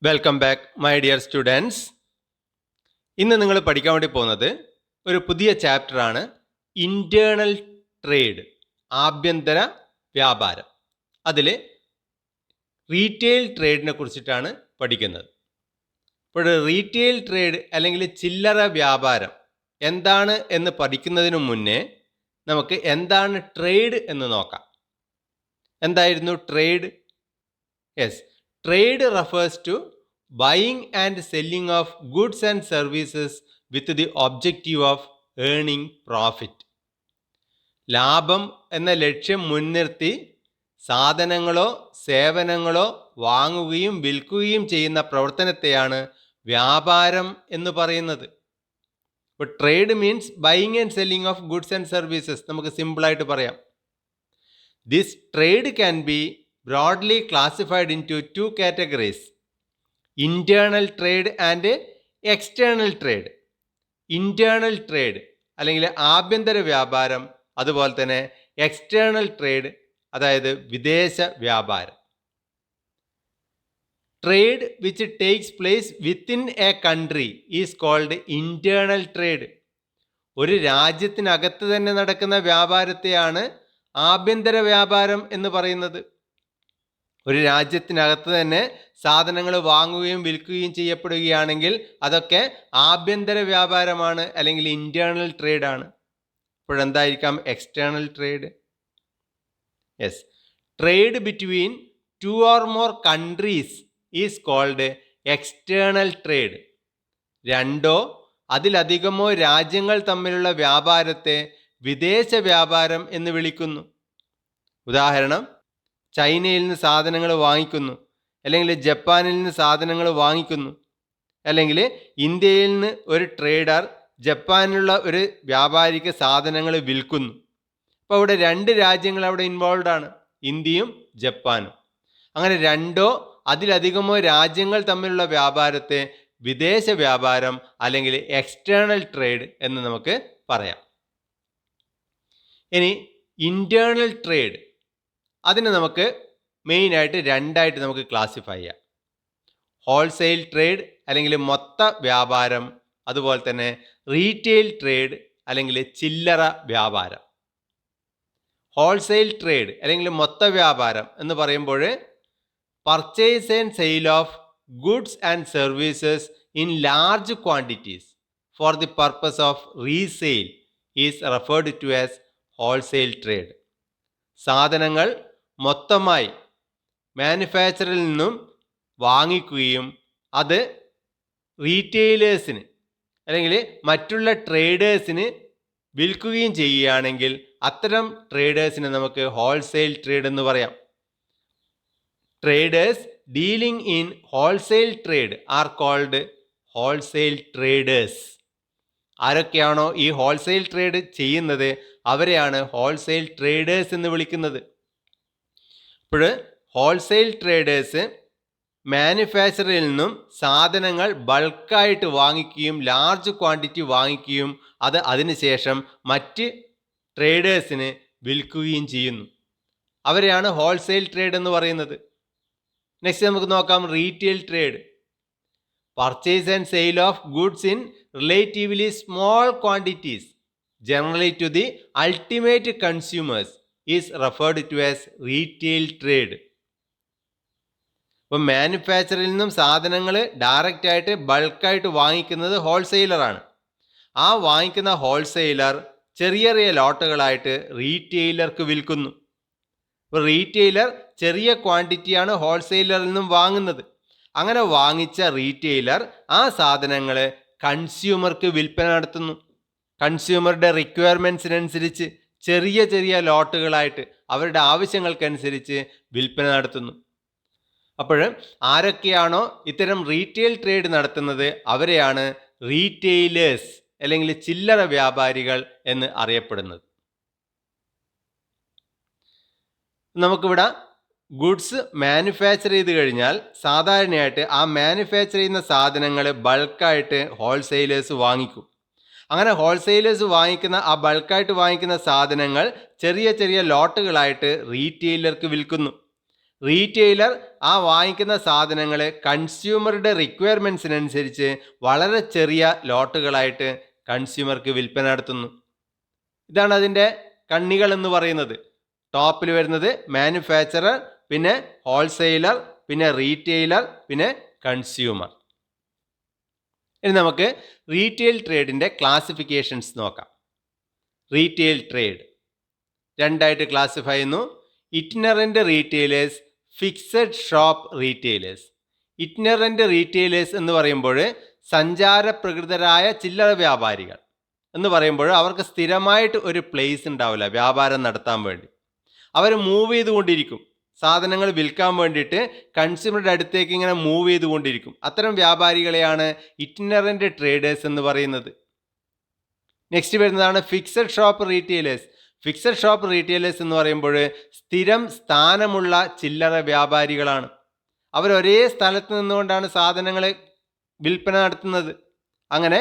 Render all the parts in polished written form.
Welcome back my dear students. ഇന്ന് നിങ്ങൾ പഠിക്കാൻ വേണ്ടി പോകുന്നത് ഒരു പുതിയ ചാപ്റ്ററാണ്, ഇൻറ്റേർണൽ ട്രേഡ്, ആഭ്യന്തര വ്യാപാരം. അതിൽ റീറ്റെയിൽ ട്രേഡിനെ കുറിച്ചിട്ടാണ് പഠിക്കുന്നത്. ഇപ്പോൾ റീറ്റെയിൽ ട്രേഡ് അല്ലെങ്കിൽ ചില്ലറ വ്യാപാരം എന്താണ് എന്ന് പഠിക്കുന്നതിന് മുന്നേ നമുക്ക് എന്താണ് ട്രേഡ് എന്ന് നോക്കാം. എന്തായിരുന്നു trade? Yes, trade refers to buying and selling of goods and services with the objective of earning profit. ലാഭം എന്ന ലക്ഷ്യം മുൻനിർത്തി സാധനങ്ങളോ സേവനങ്ങളോ വാങ്ങുകയും വിൽക്കുകയും ചെയ്യുന്ന പ്രവർത്തനത്തെയാണ് വ്യാപാരം എന്ന് പറയുന്നത്. ഇപ്പോൾ trade means buying and selling of goods and services. നമുക്ക് സിമ്പിളായിട്ട് പറയാം. This trade can be broadly classified into two categories: internal trade and external trade. internal trade അല്ലെങ്കിൽ ആഭ്യന്തര വ്യാപാരം, അതുപോലെ തന്നെ എക്സ്റ്റേണൽ ട്രേഡ് അതായത് വിദേശ വ്യാപാരം. Trade which takes place within a country is called internal trade. ഒരു രാജ്യത്തിനകത്ത് തന്നെ നടക്കുന്ന വ്യാപാരത്തെയാണ് ആഭ്യന്തര വ്യാപാരം എന്ന് പറയുന്നത്. ഒരു രാജ്യത്തിനകത്ത് തന്നെ സാധനങ്ങൾ വാങ്ങുകയും വിൽക്കുകയും ചെയ്യപ്പെടുകയാണെങ്കിൽ അതൊക്കെ ആഭ്യന്തര വ്യാപാരമാണ്, അല്ലെങ്കിൽ ഇന്റേണൽ ട്രേഡ് ആണ്. ഇപ്പോഴെന്തായിരിക്കാം external trade? Yes, trade between two or more countries is called external trade. രണ്ടോ അതിലധികമോ രാജ്യങ്ങൾ തമ്മിലുള്ള വ്യാപാരത്തെ വിദേശ വ്യാപാരം എന്ന് വിളിക്കുന്നു. ഉദാഹരണം, ചൈനയിൽ നിന്ന് സാധനങ്ങൾ വാങ്ങിക്കുന്നു, അല്ലെങ്കിൽ ജപ്പാനിൽ നിന്ന് സാധനങ്ങൾ വാങ്ങിക്കുന്നു, അല്ലെങ്കിൽ ഇന്ത്യയിൽ നിന്ന് ഒരു ട്രേഡർ ജപ്പാനിലുള്ള ഒരു വ്യാപാരിക്ക് സാധനങ്ങൾ വിൽക്കുന്നു. അപ്പോൾ അവിടെ രണ്ട് രാജ്യങ്ങൾ അവിടെ ഇൻവോൾവ് ആണ്, ഇന്ത്യയും ജപ്പാനും. അങ്ങനെ രണ്ടോ അതിലധികമോ രാജ്യങ്ങൾ തമ്മിലുള്ള വ്യാപാരത്തെ വിദേശ വ്യാപാരം അല്ലെങ്കിൽ എക്സ്റ്റേണൽ ട്രേഡ് എന്ന് നമുക്ക് പറയാം. ഇനി ഇന്റേണൽ ട്രേഡ്, അതിനെ നമുക്ക് മെയിനായിട്ട് രണ്ടായിട്ട് നമുക്ക് ക്ലാസിഫൈ ചെയ്യാം. ഹോൾസെയിൽ ട്രേഡ് അല്ലെങ്കിൽ മൊത്ത വ്യാപാരം, അതുപോലെ തന്നെ റീറ്റെയിൽ ട്രേഡ് അല്ലെങ്കിൽ ചില്ലറ വ്യാപാരം. ഹോൾസെയിൽ ട്രേഡ് അല്ലെങ്കിൽ മൊത്ത വ്യാപാരം എന്ന് പറയുമ്പോൾ purchase and sale of goods and services in large quantities for the purpose of resale is referred to as wholesale trade. സാധനങ്ങൾ മൊത്തമായി മാനുഫാക്ചറിൽ നിന്നും വാങ്ങിക്കുകയും അത് റീറ്റെയിലേഴ്സിന് അല്ലെങ്കിൽ മറ്റുള്ള ട്രേഡേഴ്സിന് വിൽക്കുകയും ചെയ്യുകയാണെങ്കിൽ അത്തരം ട്രേഡേഴ്സിനെ നമുക്ക് ഹോൾസെയിൽ ട്രേഡ് എന്ന് പറയാം. Traders dealing in wholesale trade are called wholesale traders. ആരൊക്കെയാണോ ഈ ഹോൾസെയിൽ ട്രേഡ് ചെയ്യുന്നത് അവരെയാണ് ഹോൾസെയിൽ ട്രേഡേഴ്സ് എന്ന് വിളിക്കുന്നത്. ഇപ്പോൾ ഹോൾസെയിൽ ട്രേഡേഴ്സ് മാനുഫാക്ചറിൽ നിന്നും സാധനങ്ങൾ ബൾക്കായിട്ട് വാങ്ങിക്കുകയും ലാർജ് ക്വാണ്ടിറ്റി വാങ്ങിക്കുകയും അത് അതിനുശേഷം മറ്റ് ട്രേഡേഴ്സിന് വിൽക്കുകയും ചെയ്യുന്നു. അവരെയാണ് ഹോൾസെയിൽ ട്രേഡ് എന്ന് പറയുന്നത്. നെക്സ്റ്റ് നമുക്ക് നോക്കാം retail trade. Purchase and sale of goods in relatively small quantities generally to the ultimate consumers is referred to as retail trade. ഇപ്പോൾ മാനുഫാക്ചറിൽ നിന്നും സാധനങ്ങൾ ഡയറക്റ്റ് ആയിട്ട് ബൾക്കായിട്ട് വാങ്ങിക്കുന്നത് ഹോൾസെയിലറാണ്. ആ വാങ്ങിക്കുന്ന ഹോൾസെയിലർ ചെറിയ ചെറിയ ലോട്ടുകളായിട്ട് റീറ്റെയിലർക്ക് വിൽക്കുന്നു. ഇപ്പോൾ റീറ്റെയിലർ ചെറിയ ക്വാണ്ടിറ്റിയാണ് ഹോൾസെയിലറിൽ നിന്നും വാങ്ങുന്നത്. അങ്ങനെ വാങ്ങിച്ച റീറ്റെയിലർ ആ സാധനങ്ങൾ കൺസ്യൂമർക്ക് വിൽപ്പന നടത്തുന്നു. കൺസ്യൂമറുടെ റിക്വയർമെൻറ്റ്സിനനുസരിച്ച് ചെറിയ ചെറിയ ലോട്ടുകളായിട്ട് അവരുടെ ആവശ്യങ്ങൾക്കനുസരിച്ച് വിൽപ്പന നടത്തുന്നു. അപ്പോൾ ആരൊക്കെയാണോ ഇത്തരം റീറ്റെയിൽ ട്രേഡ് നടത്തുന്നത് അവരെയാണ് റീറ്റെയിലേഴ്സ് അല്ലെങ്കിൽ ചില്ലറ വ്യാപാരികൾ എന്ന് അറിയപ്പെടുന്നത്. നമുക്കിവിടെ ഗുഡ്സ് മാനുഫാക്ചർ ചെയ്ത് കഴിഞ്ഞാൽ സാധാരണയായിട്ട് ആ മാനുഫാക്ചർ ചെയ്യുന്ന സാധനങ്ങൾ ബൾക്കായിട്ട് ഹോൾസെയിലേഴ്സ് വാങ്ങിക്കും. അങ്ങനെ ഹോൾസെയിലേഴ്സ് വാങ്ങിക്കുന്ന ആ ബൾക്കായിട്ട് വാങ്ങിക്കുന്ന സാധനങ്ങൾ ചെറിയ ചെറിയ ലോട്ടുകളായിട്ട് റീറ്റെയിലർക്ക് വിൽക്കുന്നു. റീറ്റെയിലർ ആ വാങ്ങിക്കുന്ന സാധനങ്ങൾ കൺസ്യൂമറുടെ റിക്വയർമെൻറ്റ്സിനനുസരിച്ച് വളരെ ചെറിയ ലോട്ടുകളായിട്ട് കൺസ്യൂമർക്ക് വിൽപ്പന നടത്തുന്നു. ഇതാണ് അതിൻ്റെ കണ്ണികൾ എന്ന് പറയുന്നത്. ടോപ്പിൽ വരുന്നത് മാനുഫാക്ചറർ, പിന്നെ ഹോൾസെയിലർ, പിന്നെ റീറ്റെയിലർ, പിന്നെ കൺസ്യൂമർ. ഇനി നമുക്ക് റീറ്റെയിൽ ട്രേഡിൻ്റെ ക്ലാസിഫിക്കേഷൻസ് നോക്കാം. റീറ്റെയിൽ ട്രേഡ് രണ്ടായിട്ട് ക്ലാസിഫൈ ചെയ്യുന്നു. Itinerant retailers, fixed shop retailers. Itinerant retailers എന്ന് പറയുമ്പോൾ സഞ്ചാരപ്രകൃതരായ ചില്ലറ വ്യാപാരികൾ എന്ന് പറയുമ്പോൾ അവർക്ക് സ്ഥിരമായിട്ട് ഒരു പ്ലേസ് ഉണ്ടാവില്ല വ്യാപാരം നടത്താൻ വേണ്ടി. അവർ മൂവ് ചെയ്തുകൊണ്ടിരിക്കും, സാധനങ്ങൾ വിൽക്കാൻ വേണ്ടിയിട്ട് കൺസ്യൂമറുടെ അടുത്തേക്ക് ഇങ്ങനെ മൂവ് ചെയ്തുകൊണ്ടിരിക്കും. അത്തരം വ്യാപാരികളെയാണ് ഇറ്റിനറൻ്റ് ട്രേഡേഴ്സ് എന്ന് പറയുന്നത്. നെക്സ്റ്റ് വരുന്നതാണ് fixed shop retailers. Fixed shop retailers എന്ന് പറയുമ്പോൾ സ്ഥിരം സ്ഥാനമുള്ള ചില്ലറ വ്യാപാരികളാണ്. അവർ ഒരേ സ്ഥലത്ത് നിന്നുകൊണ്ടാണ് സാധനങ്ങൾ വിൽപ്പന നടത്തുന്നത്. അങ്ങനെ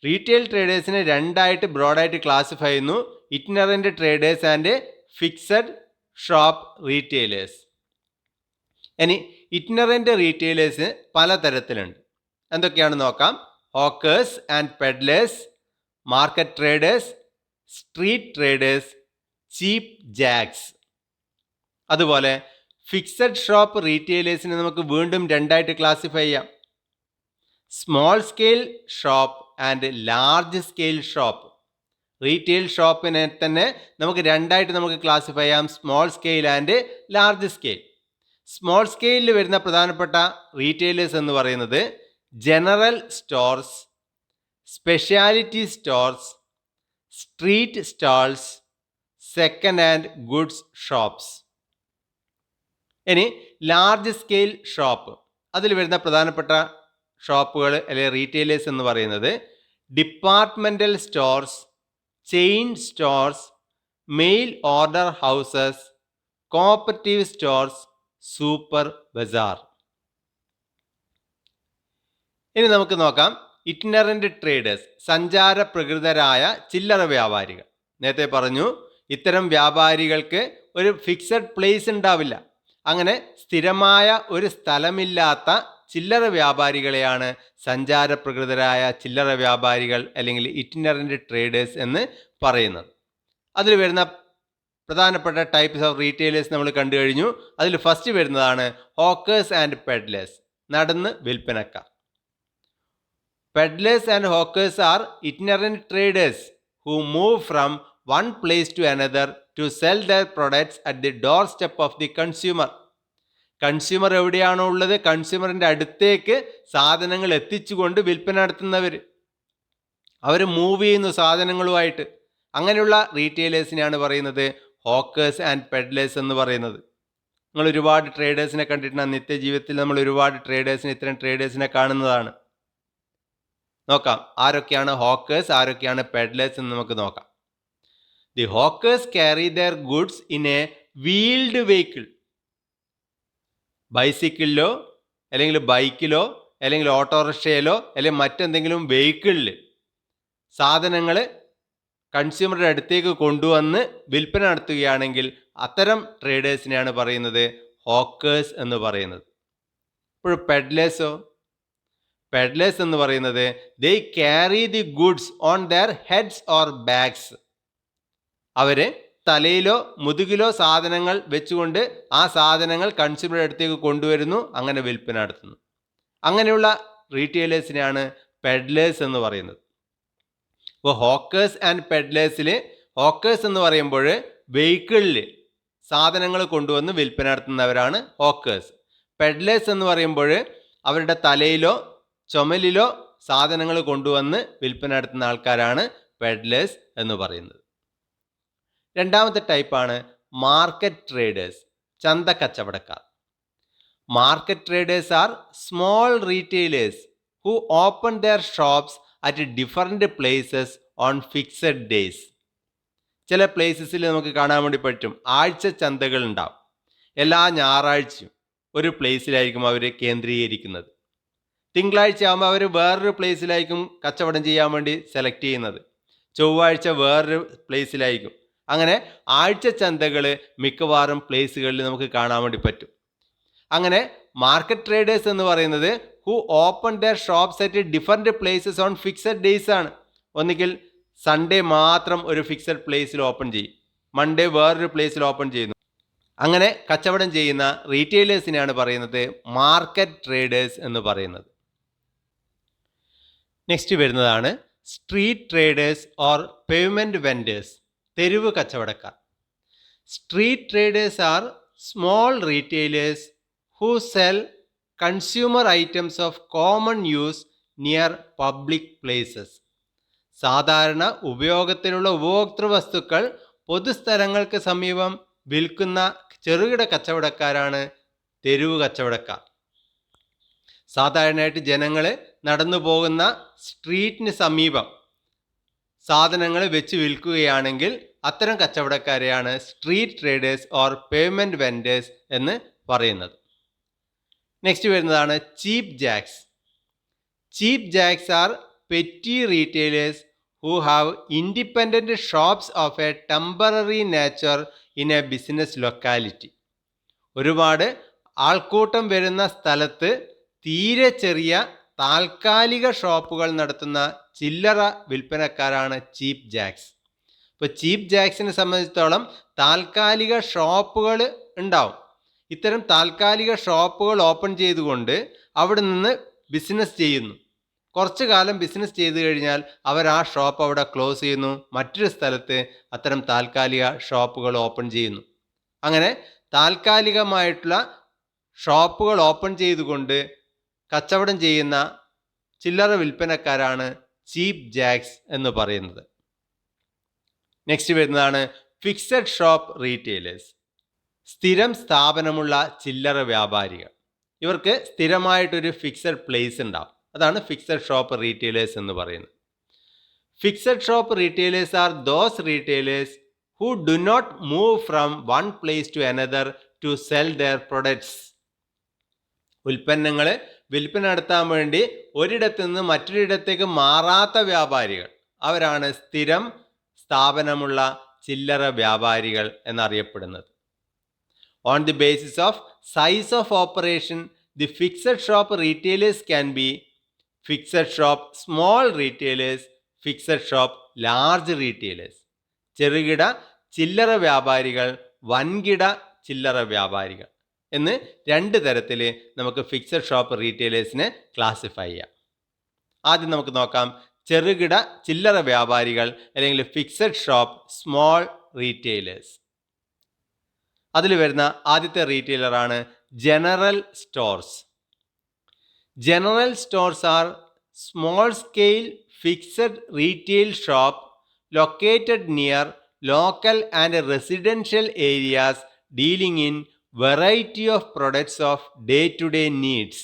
റീറ്റെയിൽ ട്രേഡേഴ്സിനെ രണ്ടായിട്ട് ബ്രോഡായിട്ട് ക്ലാസിഫൈ ചെയ്യുന്നു: itinerant traders and fixed shop retailers. ഇനി ഇറ്റിനറൻ്റ് റീറ്റെയിലേഴ്സ് പലതരത്തിലുണ്ട്. എന്തൊക്കെയാണെന്ന് നോക്കാം. Hawkers and peddlers, market traders, street traders, cheap jacks. അതുപോലെ ഫിക്സഡ് ഷോപ്പ് റീറ്റെയിലേഴ്സിനെ നമുക്ക് വീണ്ടും രണ്ടായിട്ട് ക്ലാസിഫൈ ചെയ്യാം: small scale shop and large scale shop. Retail ഷോപ്പിനെ തന്നെ നമുക്ക് രണ്ടായിട്ട് നമുക്ക് ക്ലാസിഫൈ ചെയ്യാം: small scale and large scale. Small സ്കെയിലിൽ വരുന്ന പ്രധാനപ്പെട്ട റീറ്റെയിലേഴ്സ് എന്ന് പറയുന്നത് general stores, speciality stores, street stalls, second hand goods shops. ഇനി ലാർജ് സ്കെയിൽ ഷോപ്പ്, അതിൽ വരുന്ന പ്രധാനപ്പെട്ട ഷോപ്പുകൾ അല്ലെങ്കിൽ റീറ്റെയിലേഴ്സ് എന്ന് പറയുന്നത് departmental stores, chain stores, mail order houses, cooperative stores, super bazaar. ഇനി നമുക്ക് നോക്കാം ഇറ്റിനറൻ്റ് ട്രേഡേഴ്സ്, സഞ്ചാരപ്രകൃതരായ ചില്ലറ വ്യാപാരികൾ. നേരത്തെ പറഞ്ഞു ഇത്തരം വ്യാപാരികൾക്ക് ഒരു ഫിക്സഡ് പ്ലേസ് ഉണ്ടാവില്ല. അങ്ങനെ സ്ഥിരമായ ഒരു സ്ഥലമില്ലാത്ത ചില്ലറ വ്യാപാരികളെയാണ് സഞ്ചാരപ്രകൃതരായ ചില്ലറ വ്യാപാരികൾ അല്ലെങ്കിൽ ഇറ്റിനറൻ്റ് ട്രേഡേഴ്സ് എന്ന് പറയുന്നത്. അതിൽ വരുന്ന പ്രധാനപ്പെട്ട ടൈപ്സ് ഓഫ് റീറ്റെയിലേഴ്സ് നമ്മൾ കണ്ടു കഴിഞ്ഞു. അതിൽ ഫസ്റ്റ് വരുന്നതാണ് ഹോക്കേഴ്സ് ആൻഡ് പെഡ്ലേഴ്സ്, നടന്ന് വിൽപ്പനക്കാർ. Peddlers and hawkers are itinerant traders who move from one place to another to sell their products at the doorstep of the consumer. Consumer എവിടെയാണോ ഉള്ളത് കൺസ്യൂമറിൻ്റെ അടുത്തേക്ക് സാധനങ്ങൾ എത്തിച്ചുകൊണ്ട് വിൽപ്പന നടത്തുന്നവർ. അവർ മൂവ് ചെയ്യുന്നു സാധനങ്ങളുമായിട്ട്. അങ്ങനെയുള്ള റീറ്റെയിലേഴ്സിനെയാണ് പറയുന്നത് ഹോക്കേഴ്സ് ആൻഡ് പെഡ്ലേഴ്സ് എന്ന് പറയുന്നത്. നിങ്ങൾ ഒരുപാട് ട്രേഡേഴ്സിനെ കണ്ടിട്ടുണ്ട്. നിത്യജീവിതത്തിൽ നമ്മൾ ഒരുപാട് ട്രേഡേഴ്സിനെ, ഇത്തരം ട്രേഡേഴ്സിനെ കാണുന്നതാണ്. നോക്കാം ആരൊക്കെയാണ് ഹോക്കേഴ്സ്, ആരൊക്കെയാണ് പെഡ്ലേഴ്സ് എന്ന് നമുക്ക് നോക്കാം. The hawkers carry their goods in a wheeled vehicle. ബൈസിക്കിളിലോ അല്ലെങ്കിൽ ബൈക്കിലോ അല്ലെങ്കിൽ ഓട്ടോറിക്ഷയിലോ അല്ലെങ്കിൽ മറ്റെന്തെങ്കിലും വെഹിക്കിളിൽ സാധനങ്ങൾ കൺസ്യൂമറുടെ അടുത്തേക്ക് കൊണ്ടുവന്ന് വിൽപ്പന നടത്തുകയാണെങ്കിൽ അത്തരം ട്രേഡേഴ്സിനെയാണ് പറയുന്നത് ഹോക്കേഴ്സ് എന്ന് പറയുന്നത്. ഇപ്പോൾ പെഡ്ലേഴ്സോ, പെഡ്ലേഴ്സ് എന്ന് പറയുന്നത് they carry the goods on their heads or bags. അവർ തലയിലോ മുതുകിലോ സാധനങ്ങൾ വെച്ചുകൊണ്ട് ആ സാധനങ്ങൾ കൺസ്യൂമറുടെ അടുത്തേക്ക് കൊണ്ടുവരുന്നു, അങ്ങനെ വിൽപ്പന നടത്തുന്നു. അങ്ങനെയുള്ള റീറ്റെയിലേഴ്സിനെയാണ് പെഡ്ലേഴ്സ് എന്ന് പറയുന്നത്. അപ്പോൾ ഹോക്കേഴ്സ് ആൻഡ് പെഡ്ലേഴ്സിൽ ഹോക്കേഴ്സ് എന്ന് പറയുമ്പോൾ വെഹിക്കിളിൽ സാധനങ്ങൾ കൊണ്ടുവന്ന് വിൽപ്പന നടത്തുന്നവരാണ് ഹോക്കേഴ്സ്. പെഡ്ലേഴ്സ് എന്ന് പറയുമ്പോൾ അവരുടെ തലയിലോ ചുമലിലോ സാധനങ്ങൾ കൊണ്ടുവന്ന് വിൽപ്പന നടത്തുന്ന ആൾക്കാരാണ് പെഡ്ലേഴ്സ് എന്ന് പറയുന്നത്. രണ്ടാമത്തെ ടൈപ്പാണ് മാർക്കറ്റ് ട്രേഡേഴ്സ്, ചന്ത കച്ചവടക്കാർ. Market traders are small retailers who open their shops at different places on fixed days. ചില പ്ലേസസിൽ നമുക്ക് കാണാൻ വേണ്ടി പറ്റും ആഴ്ച ചന്തകൾ ഉണ്ടാവും. എല്ലാ ഞായറാഴ്ചയും ഒരു പ്ലേസിലായിരിക്കും അവർ കേന്ദ്രീകരിക്കുന്നത്. തിങ്കളാഴ്ച ആകുമ്പോൾ അവർ വേറൊരു പ്ലേസിലായിരിക്കും കച്ചവടം ചെയ്യാൻ വേണ്ടി സെലക്ട് ചെയ്യുന്നത്. ചൊവ്വാഴ്ച വേറൊരു പ്ലേസിലായിരിക്കും. അങ്ങനെ ആഴ്ച ചന്തകൾ മിക്കവാറും പ്ലേസുകളിൽ നമുക്ക് കാണാൻ വേണ്ടി പറ്റും. അങ്ങനെ മാർക്കറ്റ് ട്രേഡേഴ്സ് എന്ന് പറയുന്നത് who open their shops at different places on fixed days ആണ്. ഒന്നുകിൽ സൺഡേ മാത്രം ഒരു ഫിക്സഡ് പ്ലേസിൽ ഓപ്പൺ ചെയ്യും, മൺഡേ വേറൊരു പ്ലേസിൽ ഓപ്പൺ ചെയ്യുന്നു. അങ്ങനെ കച്ചവടം ചെയ്യുന്ന റീറ്റെയിലേഴ്സിനെയാണ് പറയുന്നത് മാർക്കറ്റ് ട്രേഡേഴ്സ് എന്ന് പറയുന്നത്. നെക്സ്റ്റ് വരുന്നതാണ് street traders or payment vendors, തെരുവ് കച്ചവടക്കാർ. Street traders are small retailers who sell consumer items of common use near public places. സാധാരണ ഉപയോഗത്തിലുള്ള ഉപഭോക്തൃ വസ്തുക്കൾ പൊതുസ്ഥലങ്ങൾക്ക് സമീപം വിൽക്കുന്ന ചെറുകിട കച്ചവടക്കാരാണ് തെരുവ് കച്ചവടക്കാർ. സാധാരണയായിട്ട് ജനങ്ങൾ നടന്നു പോകുന്ന സ്ട്രീറ്റിന് സമീപം സാധനങ്ങൾ വെച്ച് വിൽക്കുകയാണെങ്കിൽ അത്തരം കച്ചവടക്കാരെയാണ് street traders or payment vendors എന്ന് പറയുന്നത്. നെക്സ്റ്റ് വരുന്നതാണ് cheap jacks. Cheap jacks are petty retailers who have independent shops of a temporary nature in a business locality. ഒരുപാട് ആൾക്കൂട്ടം വരുന്ന സ്ഥലത്ത് തീരെ ചെറിയ താൽക്കാലിക ഷോപ്പുകൾ നടത്തുന്ന ചില്ലറ വിൽപ്പനക്കാരാണ് ചീപ്പ് ജാക്സ്. ഇപ്പോൾ ചീപ്പ് ജാക്സിനെ സംബന്ധിച്ചിടത്തോളം താൽക്കാലിക ഷോപ്പുകൾ ഉണ്ടാവും. ഇത്തരം താൽക്കാലിക ഷോപ്പുകൾ ഓപ്പൺ ചെയ്തുകൊണ്ട് അവിടെ നിന്ന് ബിസിനസ് ചെയ്യുന്നു. കുറച്ചു കാലം ബിസിനസ് ചെയ്തു കഴിഞ്ഞാൽ അവർ ആ ഷോപ്പ് അവിടെ ക്ലോസ് ചെയ്യുന്നു, മറ്റൊരു സ്ഥലത്ത് അത്തരം താൽക്കാലിക ഷോപ്പുകൾ ഓപ്പൺ ചെയ്യുന്നു. അങ്ങനെ താൽക്കാലികമായിട്ടുള്ള ഷോപ്പുകൾ ഓപ്പൺ ചെയ്തുകൊണ്ട് കച്ചവടം ചെയ്യുന്ന ചില്ലറ വിൽപ്പനക്കാരാണ് ചീപ്പ് ജാക്സ് എന്ന് പറയുന്നത്. നെക്സ്റ്റ് വരുന്നതാണ് ഫിക്സഡ് ഷോപ്പ് റീറ്റെയിലേഴ്സ്, സ്ഥിരം സ്ഥാപനമുള്ള ചില്ലറ വ്യാപാരികൾ. ഇവർക്ക് സ്ഥിരമായിട്ടൊരു ഫിക്സഡ് പ്ലേസ് ഉണ്ടാവും, അതാണ് ഫിക്സഡ് ഷോപ്പ് റീറ്റെയിലേഴ്സ് എന്ന് പറയുന്നത്. Fixed shop retailers are those retailers who do not move from one place to another to sell their products. ഉൽപ്പന്നങ്ങൾ വിൽപ്പന നടത്താൻ വേണ്ടി ഒരിടത്തു നിന്ന് മറ്റൊരിടത്തേക്ക് മാറാത്ത വ്യാപാരികൾ, അവരാണ് സ്ഥിരം സ്ഥാപനമുള്ള ചില്ലറ വ്യാപാരികൾ എന്നറിയപ്പെടുന്നത്. On the basis of size of operation, the fixed shop retailers can be fixed shop small retailers, fixed shop large retailers. ചെറുകിട ചില്ലറ വ്യാപാരികൾ, വൻകിട ചില്ലറ വ്യാപാരികൾ എന്ന് രണ്ട് തരത്തിൽ നമുക്ക് ഫിക്സഡ് ഷോപ്പ് റീറ്റെയിലേഴ്സിനെ ക്ലാസിഫൈ ചെയ്യാം. ആദ്യം നമുക്ക് നോക്കാം ചെറുകിട ചില്ലറ വ്യാപാരികൾ അല്ലെങ്കിൽ ഫിക്സഡ് ഷോപ്പ് സ്മോൾ റീറ്റെയിലേഴ്സ്. അതിൽ വരുന്ന ആദ്യത്തെ റീറ്റെയിലറാണ് general stores. General stores are small scale fixed retail shop located near local and residential areas dealing in variety of products of day-to-day needs.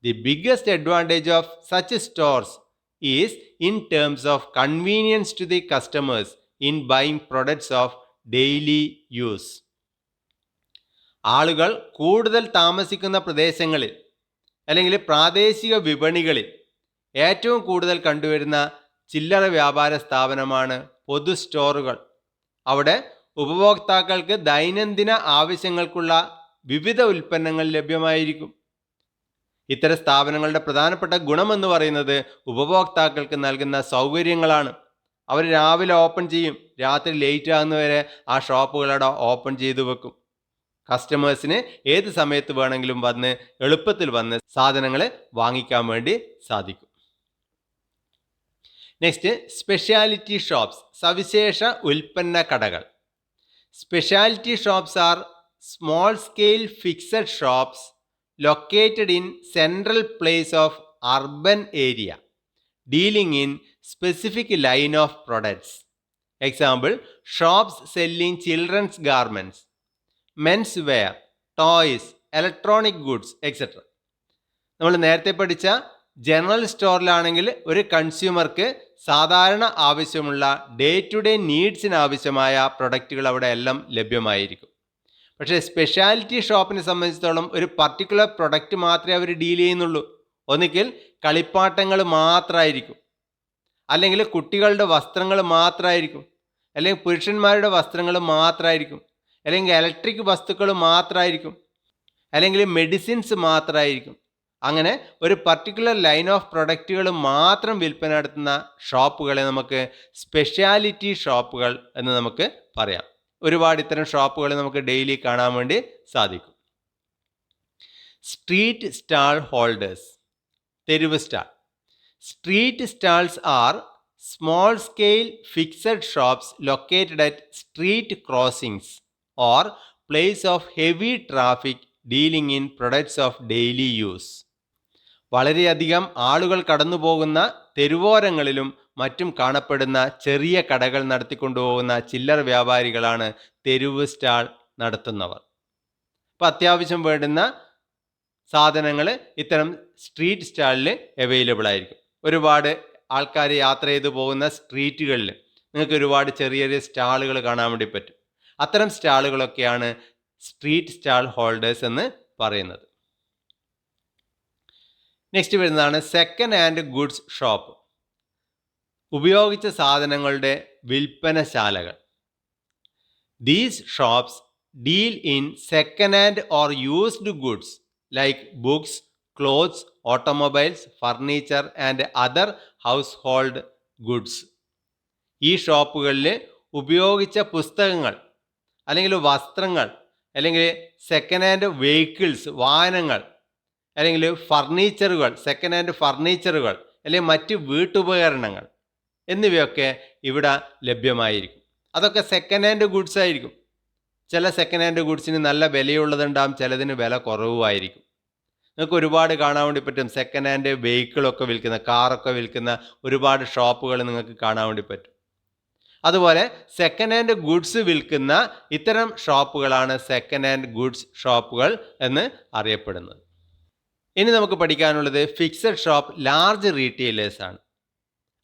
The biggest advantage of such stores is in terms of convenience to the customers in buying products of daily use. ആളുകൾ കൂടുതൽ താമസിക്കുന്ന പ്രദേശങ്ങളിൽ അല്ലെങ്കിൽ പ്രാദേശിക വിപണികളിൽ ഏറ്റവും കൂടുതൽ കണ്ടുവരുന്ന ചില്ലറ വ്യാപാര സ്ഥാപനമാണ് പൊതു സ്റ്റോറുകൾ. അവിടെ ഉപഭോക്താക്കൾക്ക് ദൈനംദിന ആവശ്യങ്ങൾക്കുള്ള വിവിധ ഉൽപ്പന്നങ്ങൾ ലഭ്യമായിരിക്കും. ഇത്തരം സ്ഥാപനങ്ങളുടെ പ്രധാനപ്പെട്ട ഗുണമെന്ന് പറയുന്നത് ഉപഭോക്താക്കൾക്ക് നൽകുന്ന സൗകര്യങ്ങളാണ്. അവർ രാവിലെ ഓപ്പൺ ചെയ്യും, രാത്രി ലേറ്റ് ആകുന്നവരെ ആ ഷോപ്പുകളവിടെ ഓപ്പൺ ചെയ്തു വെക്കും. കസ്റ്റമേഴ്സിന് ഏത് സമയത്ത് വേണമെങ്കിലും വന്ന് എളുപ്പത്തിൽ വന്ന് സാധനങ്ങൾ വാങ്ങിക്കാൻ വേണ്ടി സാധിക്കും. നെക്സ്റ്റ് സ്പെഷ്യാലിറ്റി ഷോപ്സ്, സവിശേഷ ഉൽപ്പന്ന കടകൾ. Specialty shops are small scale fixed shops located in central place of urban area dealing in specific line of products. Example, shops selling children's garments, men's wear, toys, electronic goods, etc. നമ്മൾ നേരത്തെ പഠിച്ച general സ്റ്റോറിലാണെങ്കിൽ ഒരു കൺസ്യൂമർക്ക് സാധാരണ ആവശ്യമുള്ള day to day നീഡ്സിന് ആവശ്യമായ പ്രൊഡക്റ്റുകൾ അവിടെ എല്ലാം ലഭ്യമായിരിക്കും. പക്ഷേ സ്പെഷ്യാലിറ്റി ഷോപ്പിനെ സംബന്ധിച്ചിടത്തോളം ഒരു പർട്ടിക്കുലർ പ്രൊഡക്റ്റ് മാത്രമേ അവർ ഡീൽ ചെയ്യുന്നുള്ളൂ. ഒന്നുകിൽ കളിപ്പാട്ടങ്ങൾ മാത്രമായിരിക്കും, അല്ലെങ്കിൽ കുട്ടികളുടെ വസ്ത്രങ്ങൾ മാത്രമായിരിക്കും, അല്ലെങ്കിൽ പുരുഷന്മാരുടെ വസ്ത്രങ്ങൾ മാത്രമായിരിക്കും, അല്ലെങ്കിൽ ഇലക്ട്രിക് വസ്തുക്കൾ മാത്രമായിരിക്കും. അല്ലെങ്കിൽ മെഡിസിൻസ് മാത്രമായിരിക്കും. അങ്ങനെ ഒരു പർട്ടിക്കുലർ ലൈൻ ഓഫ് പ്രൊഡക്റ്റുകൾ മാത്രം വിൽപ്പന നടത്തുന്ന ഷോപ്പുകളെ നമുക്ക് സ്പെഷ്യാലിറ്റി ഷോപ്പുകൾ എന്ന് നമുക്ക് പറയാം. ഒരുപാട് ഇത്തരം ഷോപ്പുകൾ നമുക്ക് ഡെയിലി കാണാൻ വേണ്ടി സാധിക്കും. സ്ട്രീറ്റ് സ്റ്റാൾ ഹോൾഡേഴ്സ്, തെരുവ് stall. Street stalls are small scale fixed shops located at street crossings or place of heavy traffic dealing in products of daily use. വളരെയധികം ആളുകൾ കടന്നു പോകുന്ന തെരുവോരങ്ങളിലും മറ്റും കാണപ്പെടുന്ന ചെറിയ കടകൾ നടത്തിക്കൊണ്ടുപോകുന്ന ചില്ലറ വ്യാപാരികളാണ് തെരുവ് സ്റ്റാൾ നടത്തുന്നവർ. അപ്പോൾ അത്യാവശ്യം വേണ്ടുന്ന സാധനങ്ങൾ ഇത്തരം സ്ട്രീറ്റ് സ്റ്റാളിൽ അവൈലബിൾ ആയിരിക്കും. ഒരുപാട് ആൾക്കാർ യാത്ര ചെയ്തു പോകുന്ന സ്ട്രീറ്റുകളിൽ നിങ്ങൾക്ക് ഒരുപാട് ചെറിയ ചെറിയ സ്റ്റാളുകൾ കാണാൻ വേണ്ടി പറ്റും. അത്തരം സ്റ്റാളുകളൊക്കെയാണ് സ്ട്രീറ്റ് സ്റ്റാൾ ഹോൾഡേഴ്സ് എന്ന് പറയുന്നത്. നെക്സ്റ്റ് വരുന്നതാണ് സെക്കൻഡ് ഹാൻഡ് ഗുഡ്സ് ഷോപ്പ്, ഉപയോഗിച്ച സാധനങ്ങളുടെ വിൽപ്പനശാലകൾ. These shops deal in second hand or used goods like books, clothes, automobiles, furniture and other household goods. ഈ ഷോപ്പുകളിൽ ഉപയോഗിച്ച പുസ്തകങ്ങൾ അല്ലെങ്കിൽ വസ്ത്രങ്ങൾ അല്ലെങ്കിൽ സെക്കൻഡ് ഹാൻഡ് വെഹിക്കിൾസ്, വാഹനങ്ങൾ, അല്ലെങ്കിൽ ഫർണിച്ചറുകൾ, സെക്കൻഡ് ഹാൻഡ് ഫർണിച്ചറുകൾ അല്ലെങ്കിൽ മറ്റ് വീട്ടുപകരണങ്ങൾ എന്നിവയൊക്കെ ഇവിടെ ലഭ്യമായിരിക്കും. അതൊക്കെ സെക്കൻഡ് ഹാൻഡ് ഗുഡ്സ് ആയിരിക്കും. ചില സെക്കൻഡ് ഹാൻഡ് ഗുഡ്സിന് നല്ല വിലയുള്ളതുണ്ടാകും, ചിലതിന് വില കുറവുമായിരിക്കും. നിങ്ങൾക്ക് ഒരുപാട് കാണാൻ വേണ്ടി പറ്റും. സെക്കൻഡ് ഹാൻഡ് വെഹിക്കിളൊക്കെ വിൽക്കുന്ന, കാറൊക്കെ വിൽക്കുന്ന ഒരുപാട് ഷോപ്പുകൾ നിങ്ങൾക്ക് കാണാൻ വേണ്ടി പറ്റും. അതുപോലെ സെക്കൻഡ് ഹാൻഡ് ഗുഡ്സ് വിൽക്കുന്ന ഇത്തരം ഷോപ്പുകളാണ് സെക്കൻഡ് ഹാൻഡ് ഗുഡ്സ് ഷോപ്പുകൾ എന്ന് അറിയപ്പെടുന്നത്. ഇനി നമുക്ക് പഠിക്കാനുള്ളത് ഫിക്സഡ് ഷോപ്പ് ലാർജ് റീറ്റെയിലേഴ്സ് ആണ്.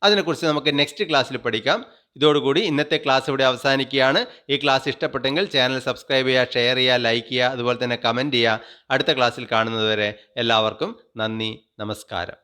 അതിനെക്കുറിച്ച് നമുക്ക് നെക്സ്റ്റ് ക്ലാസ്സിൽ പഠിക്കാം. ഇതോടുകൂടി ഇന്നത്തെ ക്ലാസ് ഇവിടെ അവസാനിക്കുകയാണ്. ഈ ക്ലാസ് ഇഷ്ടപ്പെട്ടെങ്കിൽ ചാനൽ സബ്സ്ക്രൈബ് ചെയ്യുക, ഷെയർ ചെയ്യുക, ലൈക്ക് ചെയ്യുക, അതുപോലെ തന്നെ കമൻറ്റ് ചെയ്യുക. അടുത്ത ക്ലാസ്സിൽ കാണുന്നതുവരെ എല്ലാവർക്കും നന്ദി, നമസ്കാരം.